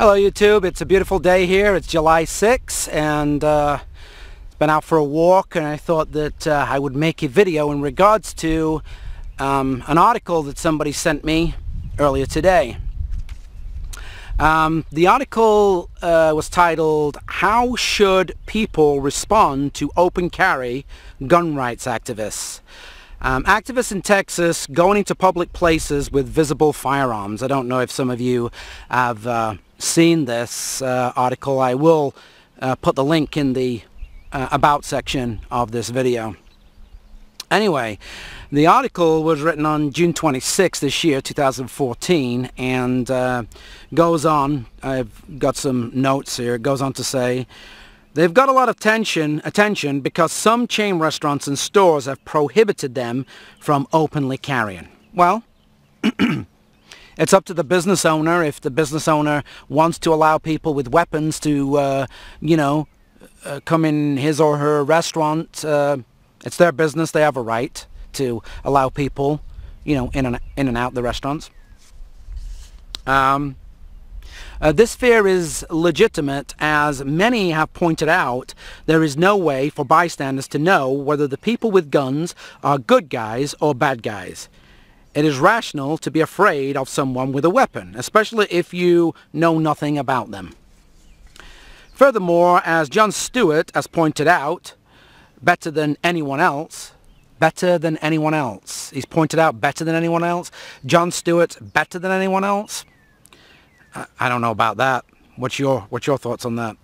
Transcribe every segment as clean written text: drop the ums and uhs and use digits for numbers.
Hello YouTube, it's a beautiful day here. It's July 6th and been out for a walk, and I thought that I would make a video in regards to an article that somebody sent me earlier today. The article was titled, "How Should People Respond to Open Carry Gun Rights Activists?" Activists in Texas going into public places with visible firearms. I don't know if some of you have seen this article. I will put the link in the about section of this video. Anyway, the article was written on June 26th this year, 2014, and goes on, I've got some notes here, it goes on to say, they've got a lot of attention because some chain restaurants and stores have prohibited them from openly carrying. Well, it's up to the business owner. If the business owner wants to allow people with weapons to, come in his or her restaurant, it's their business. They have a right to allow people, in and out the restaurants. This fear is legitimate, as many have pointed out. There is no way for bystanders to know whether the people with guns are good guys or bad guys. It is rational to be afraid of someone with a weapon, especially if you know nothing about them. Furthermore, as Jon Stewart has pointed out, better than anyone else, he's pointed out better than anyone else. Jon Stewart's better than anyone else. I don't know about that. What's your thoughts on that?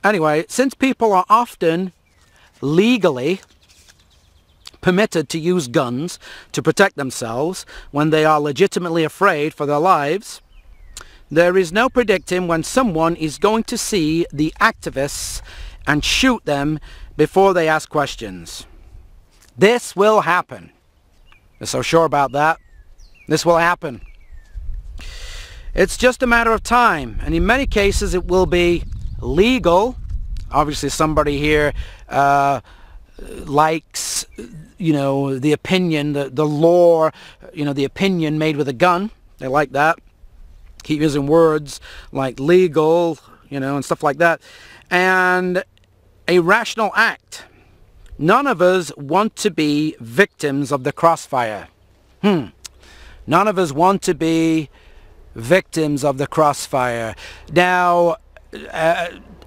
Anyway, since people are often legally permitted to use guns to protect themselves when they are legitimately afraid for their lives, there is no predicting when someone is going to see the activists and shoot them before they ask questions. This will happen. You're so sure about that? This will happen. It's just a matter of time, and in many cases it will be legal. Obviously somebody here likes, the opinion, the law, the opinion made with a gun. They like that. Keep using words like legal, and stuff like that. And a rational act. None of us want to be victims of the crossfire. None of us want to be victims of the crossfire. Now,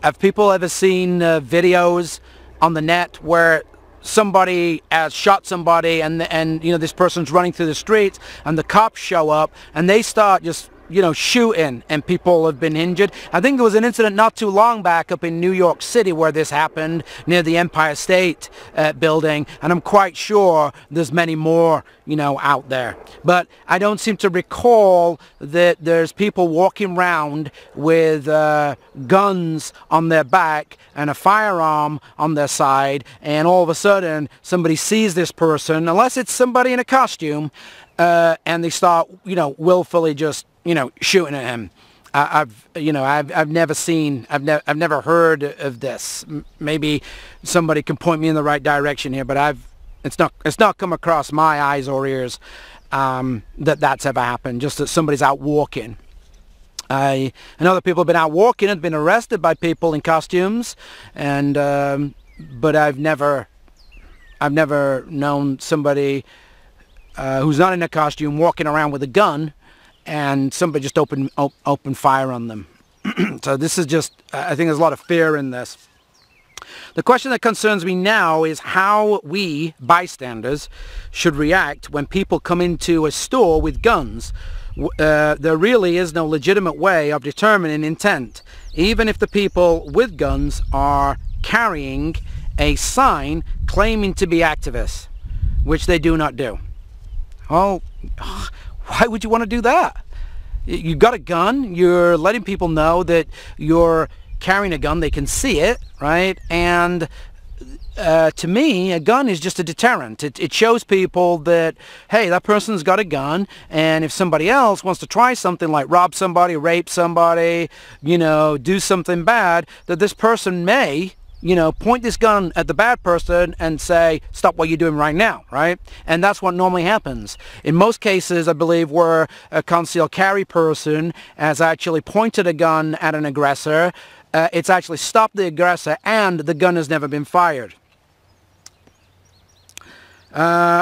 have people ever seen videos on the net where somebody has shot somebody and this person's running through the streets and the cops show up and they start just shooting, and people have been injured? I think there was an incident not too long back up in New York City where this happened near the Empire State Building, and I'm quite sure there's many more, out there. But I don't seem to recall that there's people walking around with guns on their back and a firearm on their side, and all of a sudden somebody sees this person, unless it's somebody in a costume, and they start, willfully just shooting at him. I've never heard of this. Maybe somebody can point me in the right direction here, but it's not come across my eyes or ears that's ever happened. Just that somebody's out walking. I know that people have been out walking and been arrested by people in costumes, and but I've never known somebody who's not in a costume walking around with a gun and somebody just open fire on them. So this is just, I think there's a lot of fear in this. The question that concerns me now is how we, bystanders, should react when people come into a store with guns. There really is no legitimate way of determining intent, even if the people with guns are carrying a sign claiming to be activists, which they do not do. Oh, why would you want to do that? You've got a gun. You're letting people know that you're carrying a gun. They can see it, right? And to me, a gun is just a deterrent. It shows people that, hey, that person's got a gun, and if somebody else wants to try something like rob somebody, rape somebody, do something bad, that this person may, point this gun at the bad person and say, stop what you're doing right now, right? And that's what normally happens. In most cases, I believe, where a concealed carry person has actually pointed a gun at an aggressor, it's actually stopped the aggressor and the gun has never been fired.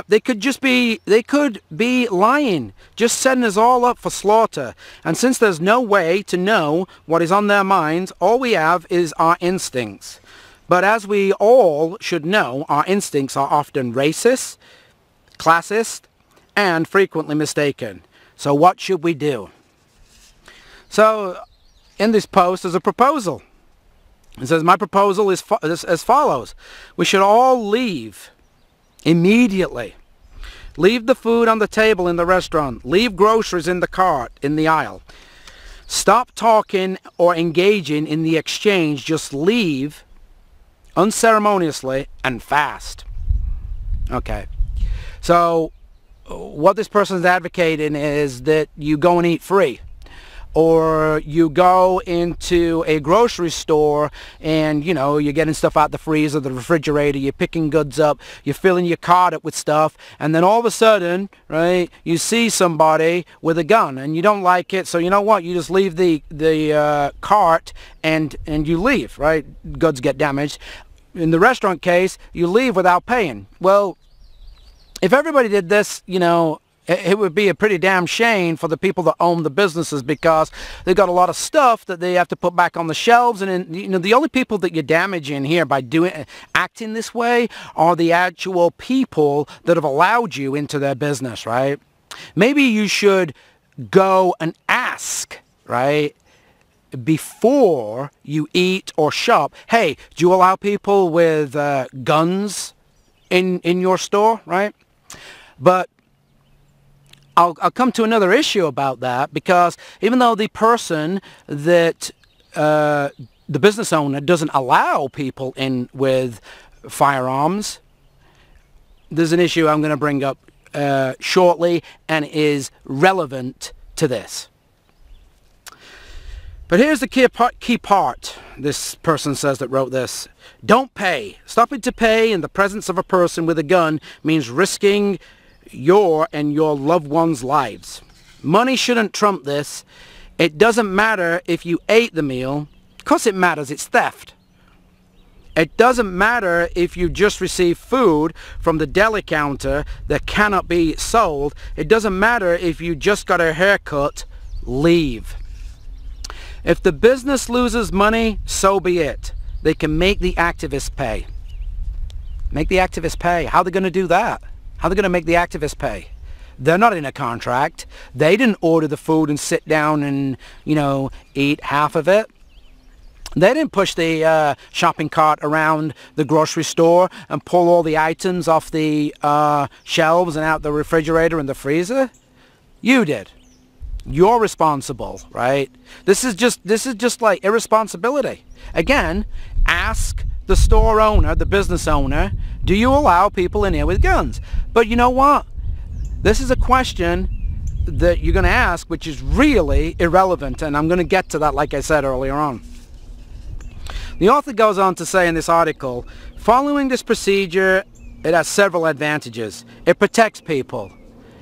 They could be lying, just setting us all up for slaughter. And since there's no way to know what is on their minds, all we have is our instincts. But as we all should know, our instincts are often racist, classist, and frequently mistaken. So what should we do? So in this post is a proposal. It says, my proposal is as follows. We should all leave immediately. Leave the food on the table in the restaurant. Leave groceries in the cart, in the aisle. Stop talking or engaging in the exchange. Just leave unceremoniously and fast. Okay. So what this person is advocating is that you go and eat free. Or you go into a grocery store and, you're getting stuff out the freezer, the refrigerator, you're picking goods up, you're filling your cart up with stuff, and then all of a sudden, right, you see somebody with a gun and you don't like it, so you know what, you just leave the cart and you leave, right? Goods get damaged. In the restaurant case, you leave without paying. Well, if everybody did this, it would be a pretty damn shame for the people that own the businesses, because they've got a lot of stuff that they have to put back on the shelves. And the only people that you're damaging here by acting this way are the actual people that have allowed you into their business, right? Maybe you should go and ask, right, before you eat or shop. Hey, do you allow people with guns in your store, right? But I'll come to another issue about that, because even though the person that the business owner doesn't allow people in with firearms, there's an issue I'm going to bring up shortly and is relevant to this. But here's the key part, this person says that wrote this. Don't pay. Stopping to pay in the presence of a person with a gun means risking your and your loved ones' lives. Money shouldn't trump this. It doesn't matter if you ate the meal. Of course it matters, it's theft. It doesn't matter if you just received food from the deli counter that cannot be sold. It doesn't matter if you just got a haircut. Leave. If the business loses money, so be it. They can make the activists pay. Make the activists pay. How are they going to do that? How are they going to make the activists pay? They're not in a contract. They didn't order the food and sit down and, eat half of it. They didn't push the shopping cart around the grocery store and pull all the items off the shelves and out the refrigerator and the freezer. You did. You're responsible, right? This is just like irresponsibility. Again, ask the store owner, the business owner, do you allow people in here with guns? But you know what? This is a question that you're going to ask, which is really irrelevant, and I'm going to get to that, like I said earlier on. The author goes on to say in this article, following this procedure, it has several advantages. It protects people.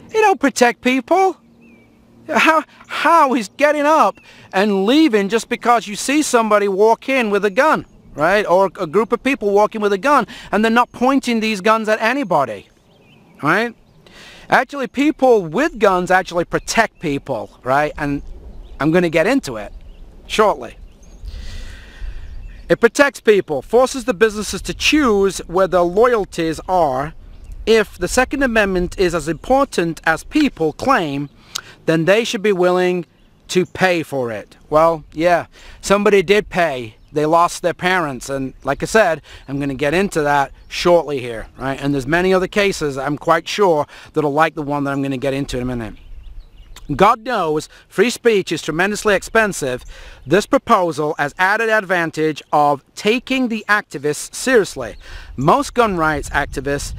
It don't protect people. How is getting up and leaving just because you see somebody walk in with a gun, right? Or a group of people walking with a gun, and they're not pointing these guns at anybody, right? Actually, people with guns actually protect people, right? And I'm going to get into it shortly. It protects people, forces the businesses to choose where their loyalties are. If the Second Amendment is as important as people claim, then they should be willing to pay for it. Well, yeah, somebody did pay. They lost their parents, and like I said, I'm going to get into that shortly here, right? And there's many other cases, I'm quite sure, that'll like the one that I'm going to get into in a minute. God knows free speech is tremendously expensive. This proposal has added advantage of taking the activists seriously. Most gun rights activists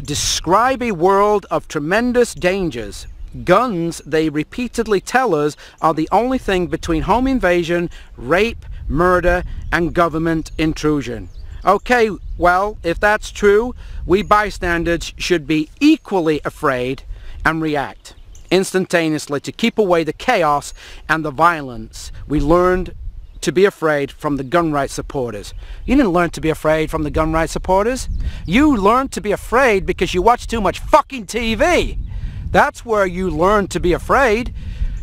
describe a world of tremendous dangers. Guns, they repeatedly tell us, are the only thing between home invasion, rape, murder, and government intrusion. Okay, well, if that's true, we bystanders should be equally afraid and react instantaneously to keep away the chaos and the violence we learned to be afraid from the gun rights supporters. You didn't learn to be afraid from the gun rights supporters. You learned to be afraid because you watch too much fucking TV. That's where you learn to be afraid.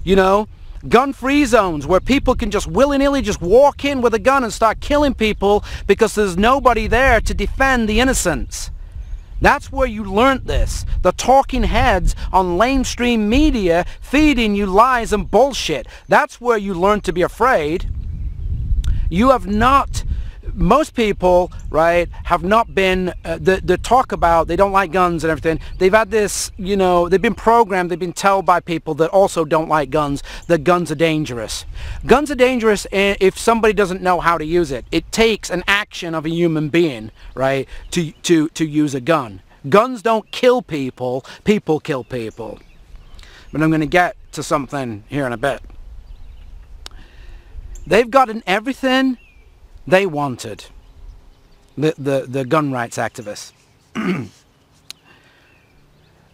You know, gun-free zones where people can just willy-nilly just walk in with a gun and start killing people because there's nobody there to defend the innocents. That's where you learned this. The talking heads on mainstream media feeding you lies and bullshit. That's where you learned to be afraid. You have not, most people, right, have not been, the talk about they don't like guns and everything. They've had this, you know, they've been programmed, they've been told by people that also don't like guns that guns are dangerous. Guns are dangerous if somebody doesn't know how to use it. It takes an action of a human being, right, to use a gun. Guns don't kill people, people kill people. But I'm going to get to something here in a bit. They've gotten everything they wanted, the gun rights activists.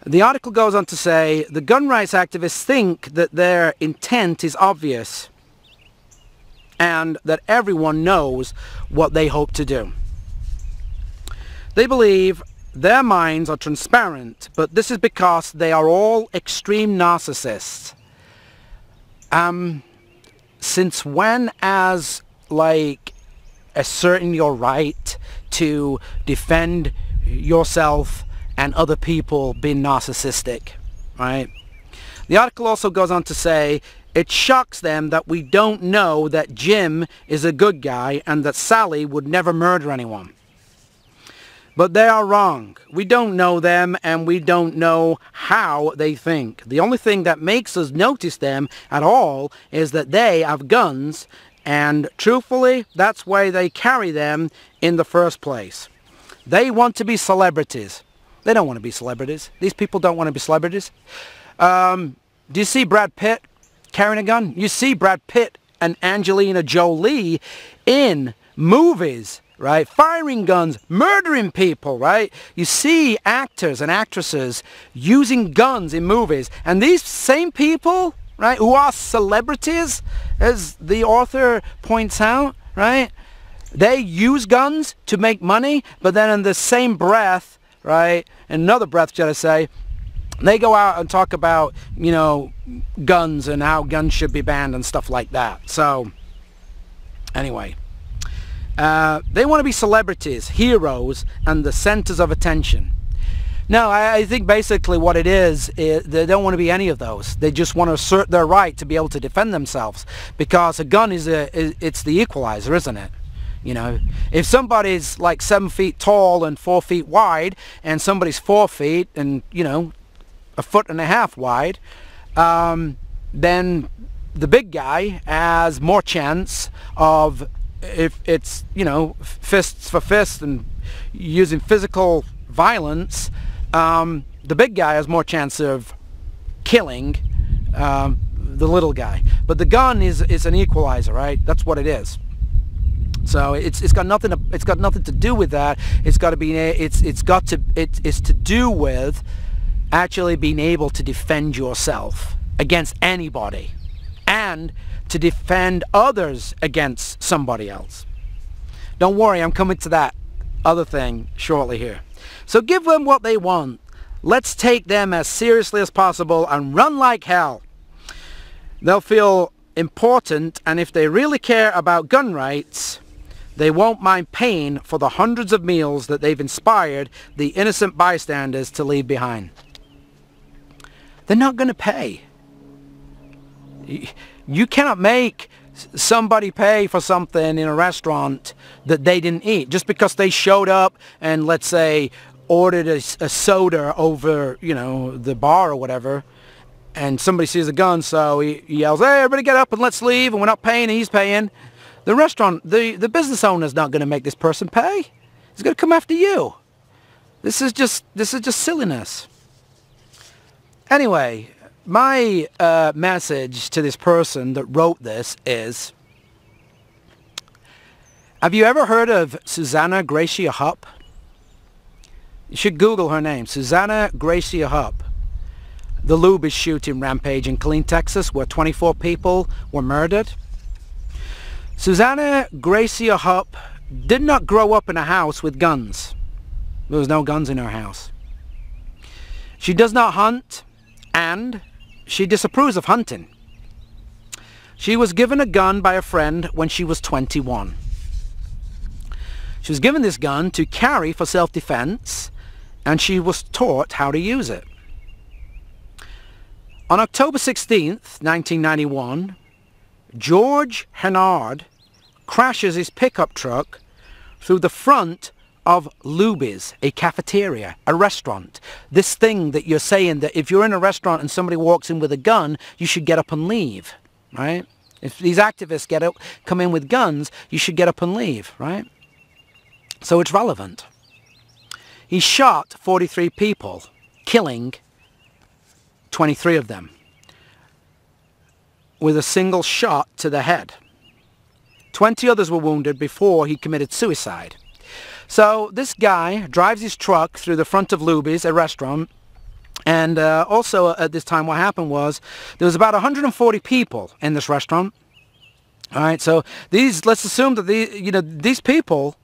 The article goes on to say, the gun rights activists think that their intent is obvious and that everyone knows what they hope to do. They believe their minds are transparent, but this is because they are all extreme narcissists. Since when has, like, asserting your right to defend yourself and other people been narcissistic, right? The article also goes on to say, it shocks them that we don't know that Jim is a good guy and that Sally would never murder anyone. But they are wrong. We don't know them and we don't know how they think. The only thing that makes us notice them at all is that they have guns, and truthfully, that's why they carry them in the first place. They want to be celebrities. They don't want to be celebrities. These people don't want to be celebrities. Do you see Brad Pitt carrying a gun? You see Brad Pitt and Angelina Jolie in movies, right? Firing guns, murdering people, right? You see actors and actresses using guns in movies. And these same people, right, who are celebrities, as the author points out, right? They use guns to make money, but then in the same breath, right, in another breath, should I say, they go out and talk about, you know, guns and how guns should be banned and stuff like that. So, anyway. They want to be celebrities, heroes, and the centers of attention. No, I think basically what it is they don't want to be any of those. They just want to assert their right to be able to defend themselves, because a gun it's the equalizer, isn't it? You know, if somebody's like 7 feet tall and 4 feet wide, and somebody's 4 feet and, you know, 1.5 feet wide, then the big guy has more chance of, if it's, you know, fists for fists and using physical violence, the big guy has more chance of killing the little guy. But the gun is an equalizer, right? That's what it is. So it's got nothing to do with that. It's to do with actually being able to defend yourself against anybody, and to defend others against somebody else. Don't worry, I'm coming to that other thing shortly here. So give them what they want. Let's take them as seriously as possible and run like hell. They'll feel important, and if they really care about gun rights, they won't mind paying for the hundreds of meals that they've inspired the innocent bystanders to leave behind. They're not going to pay. You cannot make somebody pay for something in a restaurant that they didn't eat just because they showed up and, let's say, ordered a soda over, you know, the bar or whatever, and somebody sees a gun, so he yells, "Hey, everybody get up and let's leave," and we're not paying and he's paying. The restaurant, the business owner's not going to make this person pay. He's going to come after you. This is just silliness. Anyway, my message to this person that wrote this is, Have you ever heard of Susanna Gracia Hupp? You should Google her name, Susanna Gracia Hupp. The Luby's shooting rampage in Killeen, Texas, where 24 people were murdered. Susanna Gracia Hupp did not grow up in a house with guns. There was no guns in her house. She does not hunt, and she disapproves of hunting. She was given a gun by a friend when she was 21. She was given this gun to carry for self-defense, and she was taught how to use it. On October 16th, 1991, George Hennard crashes his pickup truck through the front of Luby's, a cafeteria, a restaurant. This thing that you're saying that if you're in a restaurant and somebody walks in with a gun, you should get up and leave, right? If these activists come in with guns, you should get up and leave, right? So it's relevant. He shot 43 people, killing 23 of them with a single shot to the head. 20 others were wounded before he committed suicide. So this guy drives his truck through the front of Luby's, a restaurant, and also at this time what happened was there was about 140 people in this restaurant. All right, so let's assume that these people,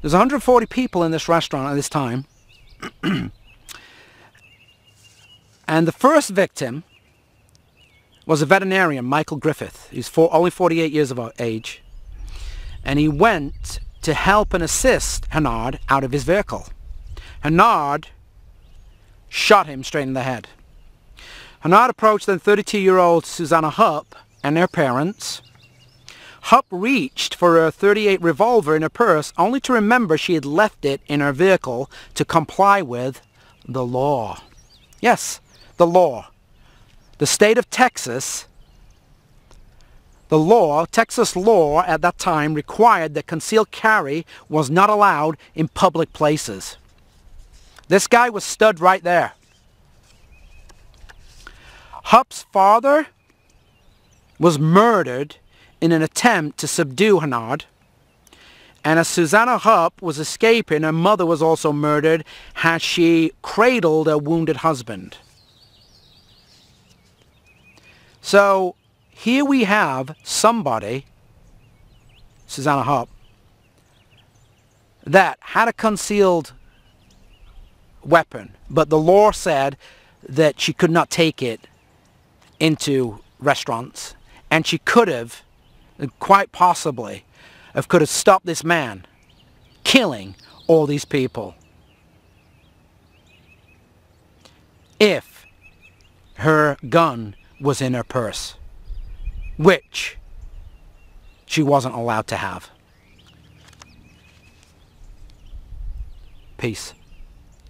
there's 140 people in this restaurant at this time. And the first victim was a veterinarian, Michael Griffith. He's only 48 years of age. And he went to help and assist Hennard out of his vehicle. Hennard shot him straight in the head. Hennard approached then 32-year-old Susanna Hupp and their parents. Hupp reached for her .38 revolver in her purse, only to remember she had left it in her vehicle to comply with the law. Yes, the law. The state of Texas, Texas law at that time required that concealed carry was not allowed in public places. This guy was stood right there. Hupp's father was murdered in an attempt to subdue Hennard. And as Susanna Hupp was escaping, her mother was also murdered as she cradled her wounded husband. So here we have somebody, Susanna Hupp, that had a concealed weapon, but the law said that she could not take it into restaurants, and she could have, quite possibly, could have stopped this man killing all these people if her gun was in her purse, which she wasn't allowed to have. Peace.